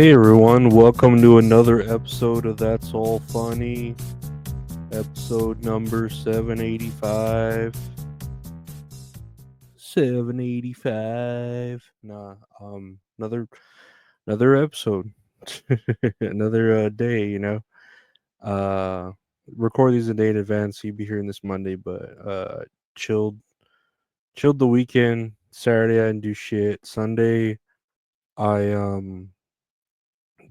Hey everyone, welcome to another episode of That's All Funny, episode number 785. 785. Another episode. Another day, Uh record these a day in advance, so you'll be hearing this Monday, but chilled chilled the weekend. Saturday I didn't do shit. Sunday I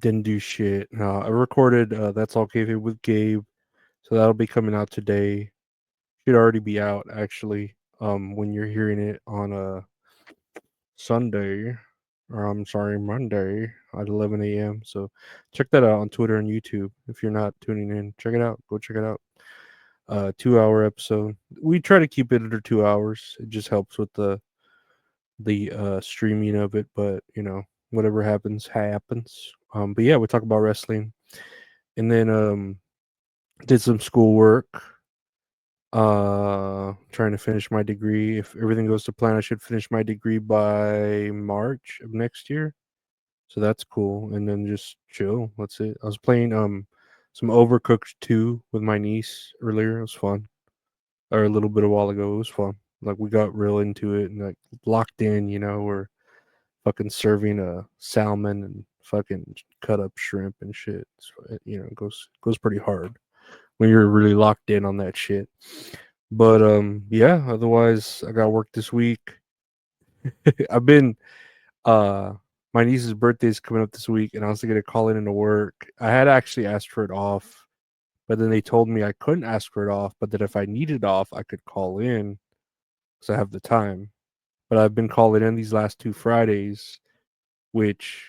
didn't do shit. I recorded That's All Kayfabe with Gabe. So that'll be coming out today. Should already be out actually. When you're hearing it on a Sunday, or I'm sorry, Monday at 11 a.m. So check that out on Twitter and YouTube. If you're not tuning in, check it out. Go check it out. 2 hour episode. We try to keep it under 2 hours. It just helps with the streaming of it. But whatever happens, happens. But yeah, we talk about wrestling, and then did some schoolwork. Trying to finish my degree. If everything goes to plan, I should finish my degree by March of next year. So that's cool. And then just chill. That's it. I was playing some Overcooked 2 with my niece earlier. It was fun. Or a little bit a while ago. It was fun. Like we got real into it and like locked in, we're fucking serving a salmon and fucking cut up shrimp and shit. It goes pretty hard when you're really locked in on that shit. But yeah, otherwise I got work this week. I've been uh my niece's birthday is coming up this week and I was gonna call in into work. I had actually asked for it off, but then they told me I couldn't ask for it off, but that if I needed off I could call in because I have the time. But I've been calling in these last 2 Fridays, which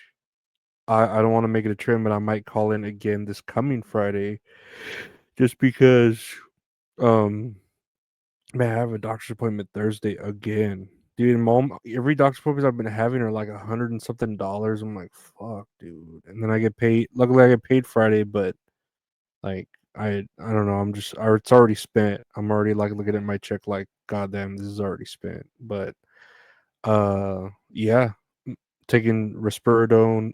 I don't want to make it a trend, but I might call in again this coming Friday just because um man, I have a doctor's appointment Thursday again. Dude, mom, every doctor's appointment I've been having are like $100 and something. I'm like, fuck, dude. And then I get paid. Luckily, I get paid Friday, but like, I don't know. It's already spent. I'm already like looking at my check, like, goddamn, this is already spent. But yeah, taking risperidone,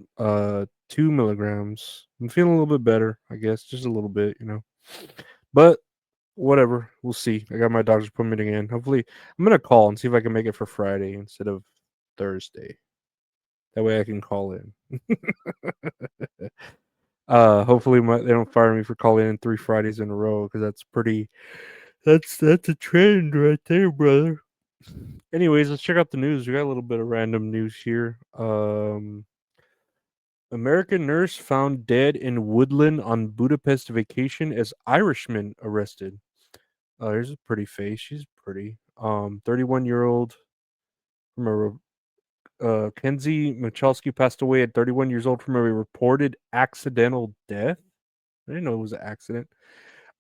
2 milligrams. I'm feeling a little bit better, I guess, just a little bit. But whatever. We'll see. I got my doctor's appointment again. Hopefully, I'm gonna call and see if I can make it for Friday instead of Thursday. That way, I can call in. Hopefully, they don't fire me for calling in 3 Fridays in a row because that's pretty. That's a trend right there, brother. Anyways, let's check out the news. We got a little bit of random news here. American nurse found dead in woodland on Budapest vacation as Irishman arrested. Oh, there's a pretty face. She's pretty. 31-year-old from Kenzie Michalski passed away at 31 years old from a reported accidental death. I didn't know it was an accident.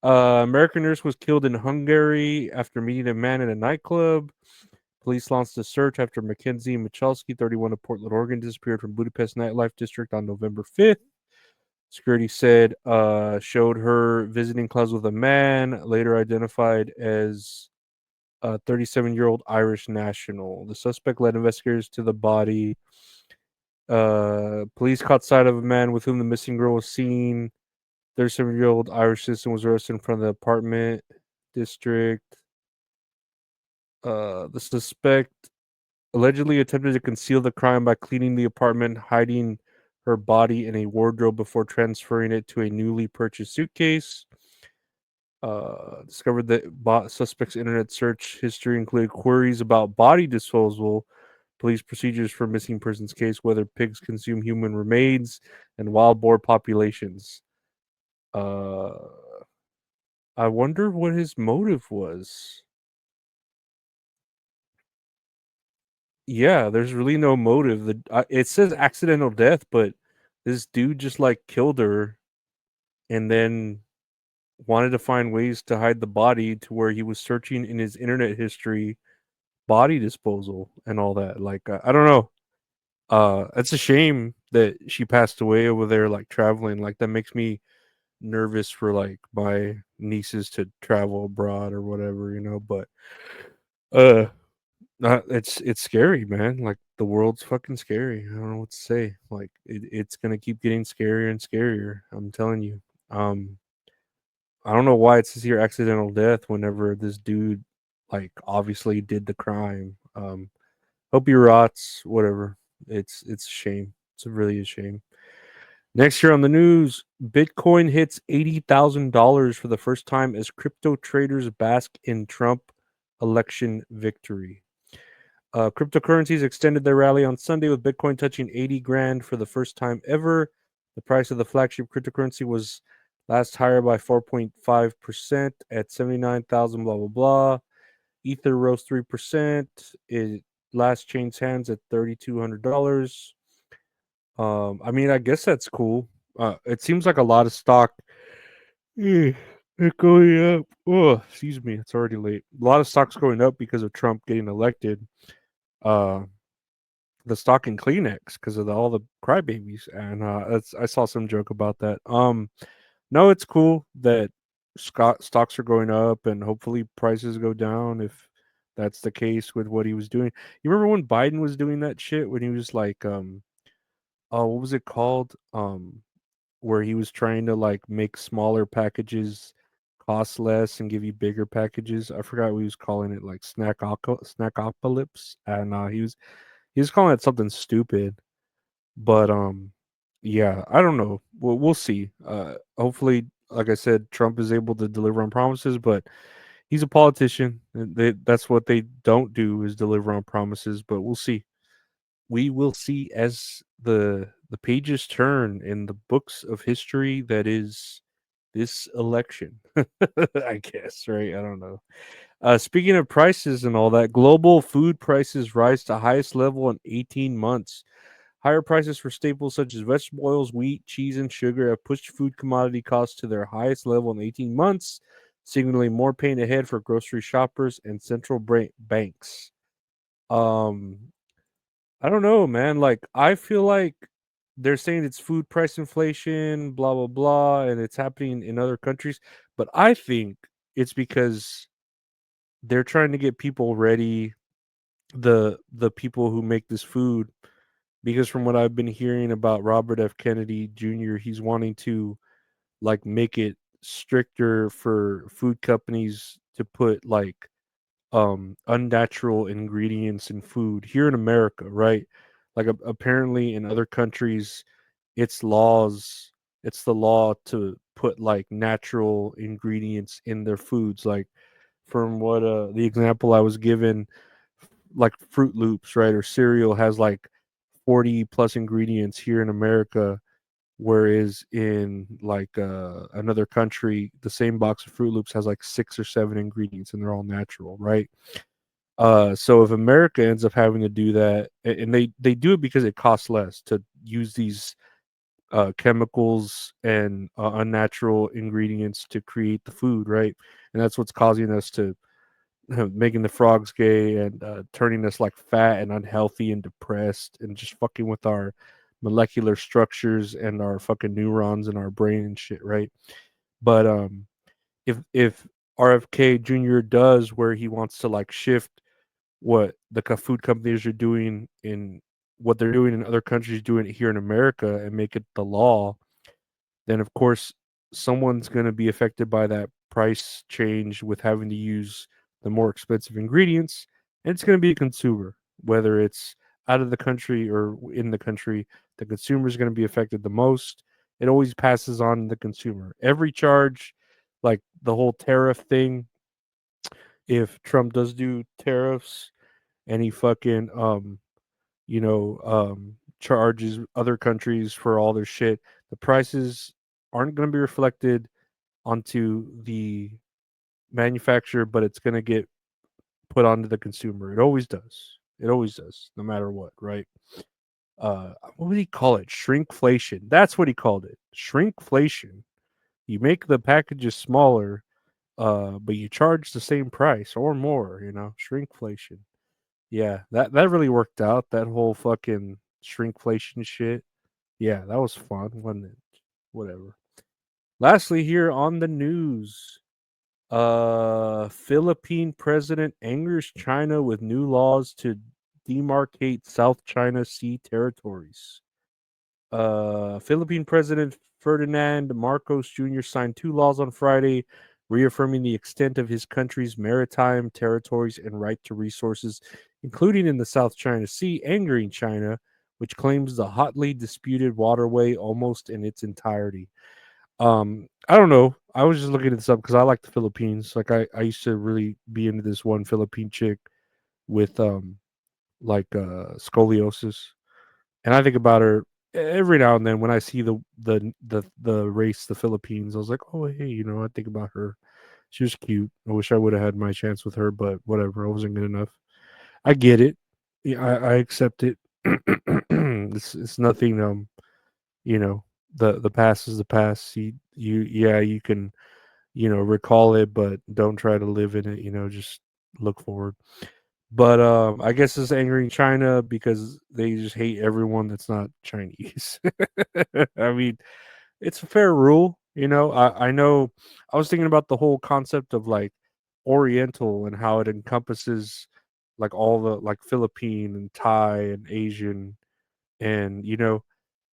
American nurse was killed in Hungary after meeting a man in a nightclub. Police launched a search after Mackenzie Michalski, 31 of Portland, Oregon, disappeared from Budapest nightlife district on November 5th. Security said showed her visiting clubs with a man, later identified as a 37-year-old Irish national. The suspect led investigators to the body. Police caught sight of a man with whom the missing girl was seen. 37-year-old Irish citizen was arrested in front of the apartment district. The suspect allegedly attempted to conceal the crime by cleaning the apartment, hiding her body in a wardrobe before transferring it to a newly purchased suitcase. Discovered that suspect's internet search history included queries about body disposal, police procedures for missing persons case, whether pigs consume human remains, and wild boar populations. Uh, I wonder what his motive was. Yeah, there's really no motive. It says accidental death, but this dude just like killed her and then wanted to find ways to hide the body to where he was searching in his internet history body disposal and all that. Like I don't know. It's a shame that she passed away over there like traveling. Like that makes me nervous for like my nieces to travel abroad or whatever, but uh It's scary, man. Like the world's fucking scary. I don't know what to say. Like it's gonna keep getting scarier and scarier. I'm telling you. Um, I don't know why it says here accidental death whenever this dude like obviously did the crime. Hope he rots. Whatever. It's a shame. It's really a shame. Next year on the news, Bitcoin hits $80,000 for the first time as crypto traders bask in Trump election victory. Cryptocurrencies extended their rally on Sunday with Bitcoin touching 80 grand for the first time ever. The price of the flagship cryptocurrency was last higher by 4.5% at 79,000 blah blah blah. Ether rose 3%. It last changed hands at $3,200. I mean, I guess that's cool. It seems like a lot of stock they're going up. Oh, excuse me, it's already late. A lot of stocks going up because of Trump getting elected. Uh, the stock in Kleenex because of all the crybabies, and I saw some joke about that. No, it's cool that stocks are going up, and hopefully prices go down if that's the case with what he was doing. You remember when Biden was doing that shit when he was like, oh, what was it called? Where he was trying to like make smaller packages cost less and give you bigger packages. I forgot what he was calling it, like snackopolis, and he was calling it something stupid. But yeah, I don't know. We'll see. Hopefully, like I said, Trump is able to deliver on promises, but he's a politician. And that's what they don't do is deliver on promises. But we'll see. We will see as the pages turn in the books of history that is this election. I guess, right? I don't know. Speaking of prices and all that, global food prices rise to highest level in 18 months. Higher prices for staples such as vegetable oils, wheat, cheese, and sugar have pushed food commodity costs to their highest level in 18 months, signaling more pain ahead for grocery shoppers and central banks. Um, I don't know, man. Like, I feel like they're saying it's food price inflation, blah blah blah, and it's happening in other countries, but I think it's because they're trying to get people ready, the people who make this food, because from what I've been hearing about Robert F. Kennedy Jr., he's wanting to like make it stricter for food companies to put like unnatural ingredients in food here in America, right? Like apparently in other countries it's the law to put like natural ingredients in their foods, like from what the example I was given, like Fruit Loops, right, or cereal has like 40 plus ingredients here in America, whereas in like another country the same box of Fruit Loops has like 6 or 7 ingredients and they're all natural, right? So if America ends up having to do that, and they do it because it costs less to use these chemicals and unnatural ingredients to create the food, right? And that's what's causing us to making the frogs gay and turning us like fat and unhealthy and depressed and just fucking with our molecular structures and our fucking neurons in our brain and shit, right? But if RFK Jr. does where he wants to like shift what the food companies are doing in what they're doing in other countries, doing it here in America and make it the law, then of course someone's going to be affected by that price change with having to use the more expensive ingredients, and it's going to be a consumer, whether it's out of the country or in the country. The consumer is going to be affected the most. It always passes on to the consumer. Every charge, like the whole tariff thing, if Trump does do tariffs and he fucking charges other countries for all their shit, the prices aren't going to be reflected onto the manufacturer, but it's going to get put onto the consumer. It always does. It always does, no matter what, right? What would he call it? Shrinkflation. That's what he called it. Shrinkflation. You make the packages smaller, but you charge the same price or more. Shrinkflation. Yeah, that really worked out. That whole fucking shrinkflation shit. Yeah, that was fun, wasn't it? Whatever. Lastly, here on the news, Philippine president angers China with new laws to demarcate South China Sea territories. Philippine President Ferdinand Marcos Jr. signed two laws on Friday, reaffirming the extent of his country's maritime territories and right to resources, including in the South China Sea, angering China, which claims the hotly disputed waterway almost in its entirety. I don't know. I was just looking this up because I like the Philippines. Like I used to really be into this one Philippine chick with scoliosis, and I think about her every now and then when I see the race, the Philippines. I was like, oh hey, I think about her. She was cute. I wish I would have had my chance with her, but whatever. I wasn't good enough. I get it. Yeah, I accept it. It's nothing. You know, the past is the past. You can recall it, but don't try to live in it. Just look forward. But I guess it's angering China because they just hate everyone that's not Chinese. I mean, it's a fair rule. I know. I was thinking about the whole concept of like Oriental and how it encompasses like all the like Philippine and Thai and Asian and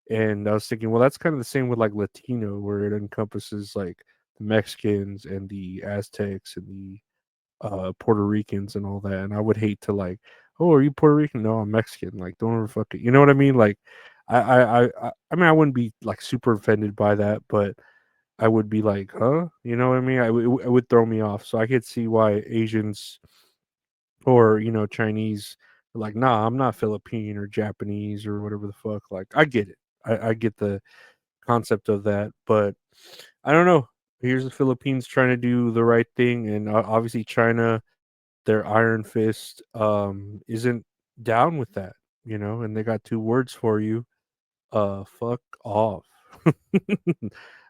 and I was thinking, well, that's kind of the same with like Latino, where it encompasses like the Mexicans and the Aztecs and the Puerto Ricans and all that. And I would hate to like, oh, are you Puerto Rican? No, I'm Mexican. Like, don't ever fuck it. You know what I mean? Like, I mean, I wouldn't be like super offended by that, but I would be like, huh? You know what I mean? It would throw me off. So I could see why Asians or Chinese are like, nah, I'm not Philippine or Japanese or whatever the fuck. Like, I get it. I get the concept of that, but I don't know. Here's the Philippines trying to do the right thing, and obviously China, their iron fist, isn't down with that, and they got two words for you. Fuck off.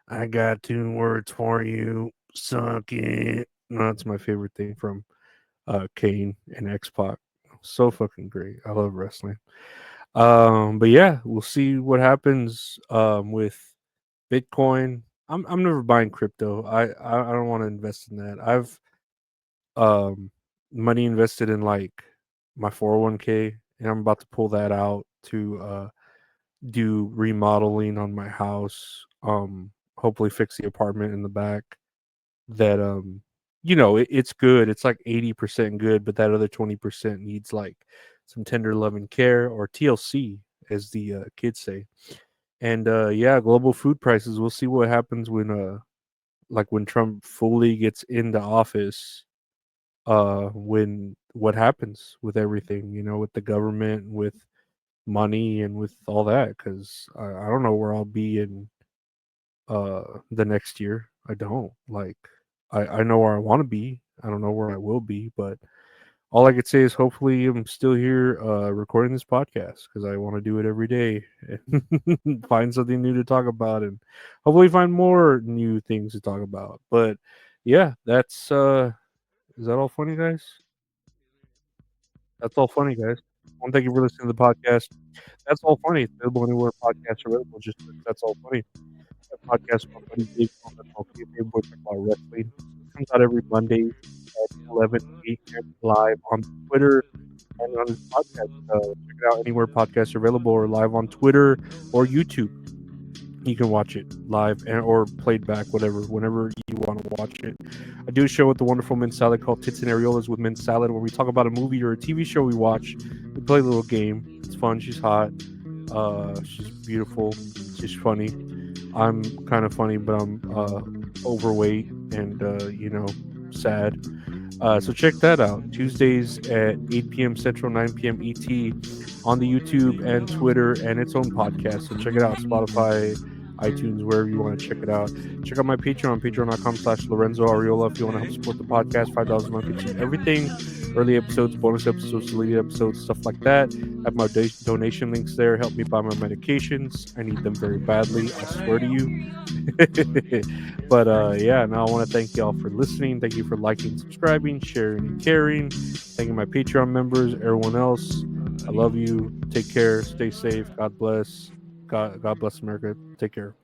I got two words for you. Suck it. No, that's my favorite thing from Kane and X Pac. So fucking great. I love wrestling. But yeah, we'll see what happens with Bitcoin. I'm never buying crypto. I don't want to invest in that. I've um money invested in like my 401k, and I'm about to pull that out to do remodeling on my house. Hopefully fix the apartment in the back that it's good. It's like 80% good, but that other 20% needs like some tender love and care, or TLC as the kids say. And yeah, global food prices. We'll see what happens when Trump fully gets into office. When what happens with everything, with the government, with money, and with all that. Because I don't know where I'll be in the next year. I don't like. I know where I want to be. I don't know where I will be, but all I could say is hopefully I'm still here recording this podcast because I want to do it every day and find something new to talk about and hopefully find more new things to talk about. But yeah, that's is that all funny, guys? That's all funny, guys. I want to thank you for listening to the podcast. That's all funny. It's available anywhere podcasts are available. Just search That's All Funny. That podcast with my buddy Dave from That's All Kayfabe. We talk about wrestling. It comes out every Monday at 11 a.m. live on Twitter and on his podcast. Check it out anywhere podcasts are available, or live on Twitter or YouTube. You can watch it live or played back, whenever you want to watch it. I do a show with the wonderful Mint Salad called Tits and Areolas with Mint Salad, where we talk about a movie or a TV show we watch. We play a little game. It's fun. She's hot. She's beautiful. She's funny. I'm kind of funny, but I'm overweight and sad. So check that out. Tuesdays at 8 p.m. Central, 9 p.m. ET on the YouTube and Twitter and its own podcast. So check it out. Spotify, iTunes, wherever you want to check it out. Check out my Patreon, patreon.com/Lorenzo Ariola. If you want to help support the podcast, $5 a month gets you everything. Early episodes, bonus episodes, deleted episodes, stuff like that. I have my donation links there. Help me buy my medications. I need them very badly. I swear to you. But yeah, now I want to thank y'all for listening. Thank you for liking, subscribing, sharing, and caring. Thanking my Patreon members, everyone else. I love you. Take care. Stay safe. God bless. God bless America. Take care.